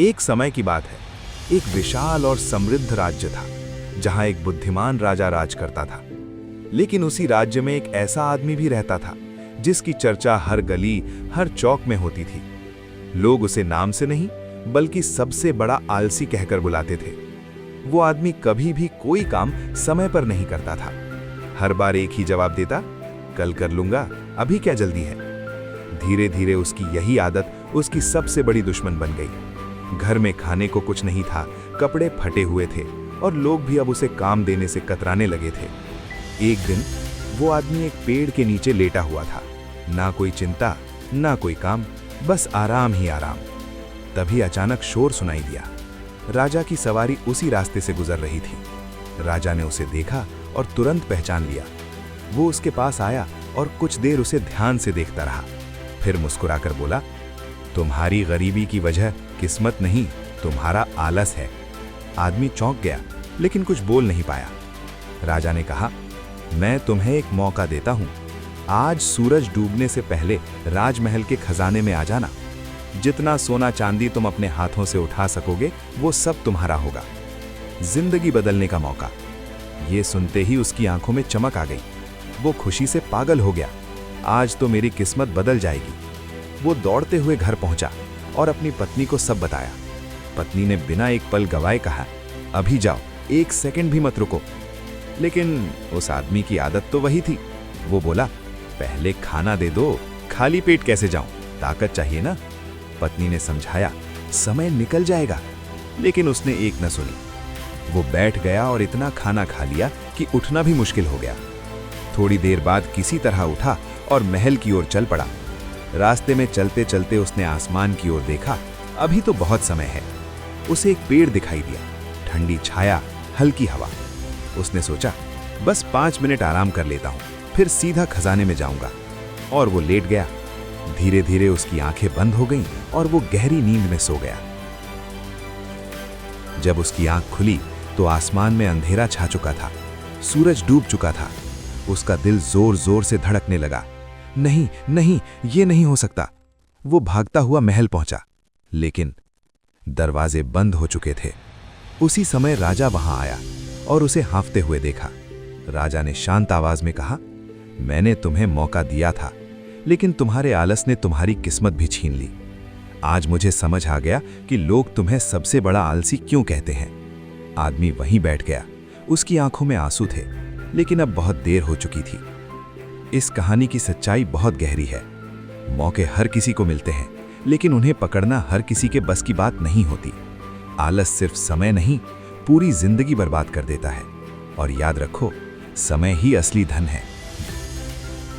एक समय की बात है। एक विशाल और समृद्ध राज्य था जहां एक बुद्धिमान राजा राज करता था। लेकिन उसी राज्य में एक ऐसा आदमी भी रहता था जिसकी चर्चा हर गली, हर चौक में होती थी। लोग उसे नाम से नहीं बल्कि सबसे बड़ा आलसी कहकर बुलाते थे। वो आदमी कभी भी कोई काम समय पर नहीं करता था। हर बार एक ही जवाब देता, कल कर लूंगा, अभी क्या जल्दी है। धीरे धीरे उसकी यही आदत उसकी सबसे बड़ी दुश्मन बन गई। घर में खाने को कुछ नहीं था, कपड़े फटे हुए थे और लोग भी अब उसे काम देने से कतराने लगे थे। एक दिन वो आदमी एक पेड़ के नीचे लेटा हुआ था। ना कोई चिंता, ना कोई काम, बस आराम ही आराम। तभी अचानक शोर सुनाई दिया। राजा की सवारी उसी रास्ते से गुजर रही थी। राजा ने उसे देखा और तुरंत पहचान लिया। वो उसके पास आया और कुछ देर उसे ध्यान से देखता रहा। फिर मुस्कुराकर बोला, तुम्हारी गरीबी की वजह किस्मत नहीं, तुम्हारा आलस है। आदमी चौंक गया लेकिन कुछ बोल नहीं पाया। राजा ने कहा, मैं तुम्हें एक मौका देता हूं। आज सूरज डूबने से पहले राजमहल के खजाने में आ जाना। जितना सोना चांदी तुम अपने हाथों से उठा सकोगे वो सब तुम्हारा होगा। जिंदगी बदलने का मौका। ये सुनते ही उसकी आंखों में चमक आ गई। वो खुशी से पागल हो गया। आज तो मेरी किस्मत बदल जाएगी। वो दौड़ते हुए घर पहुंचा और अपनी पत्नी को सब बताया। पत्नी ने बिना एक पल गवाए कहा, अभी जाओ, एक सेकंड भी मत रुको। लेकिन उस आदमी की आदत तो वही थी। वो बोला, पहले खाना दे दो, खाली पेट कैसे जाऊं, ताकत चाहिए ना। पत्नी ने समझाया, समय निकल जाएगा, लेकिन उसने एक न सुनी। वो बैठ गया और इतना खाना खा लिया कि उठना भी मुश्किल हो गया। थोड़ी देर बाद किसी तरह उठा और महल की ओर चल पड़ा। रास्ते में चलते चलते उसने आसमान की ओर देखा। अभी तो बहुत समय है। उसे एक पेड़ दिखाई दिया, ठंडी छाया, हल्की हवा। उसने सोचा, बस 5 मिनट आराम कर लेता हूं, फिर सीधा खजाने में जाऊंगा। और वो लेट गया। धीरे धीरे उसकी आंखें बंद हो गईं और वो गहरी नींद में सो गया। जब उसकी आंख खुली तो आसमान में अंधेरा छा चुका था। सूरज डूब चुका था। उसका दिल जोर जोर से धड़कने लगा। नहीं नहीं, ये नहीं हो सकता। वो भागता हुआ महल पहुंचा, लेकिन दरवाजे बंद हो चुके थे। उसी समय राजा वहां आया और उसे हाँफते हुए देखा। राजा ने शांत आवाज में कहा, मैंने तुम्हें मौका दिया था, लेकिन तुम्हारे आलस ने तुम्हारी किस्मत भी छीन ली। आज मुझे समझ आ गया कि लोग तुम्हें सबसे बड़ा आलसी क्यों कहते हैं। आदमी वहीं बैठ गया। उसकी आंखों में आंसू थे, लेकिन अब बहुत देर हो चुकी थी। इस कहानी की सच्चाई बहुत गहरी है। मौके हर किसी को मिलते हैं, लेकिन उन्हें पकड़ना हर किसी के बस की बात नहीं होती। आलस सिर्फ समय नहीं, पूरी जिंदगी बर्बाद कर देता है। और याद रखो, समय ही असली धन है।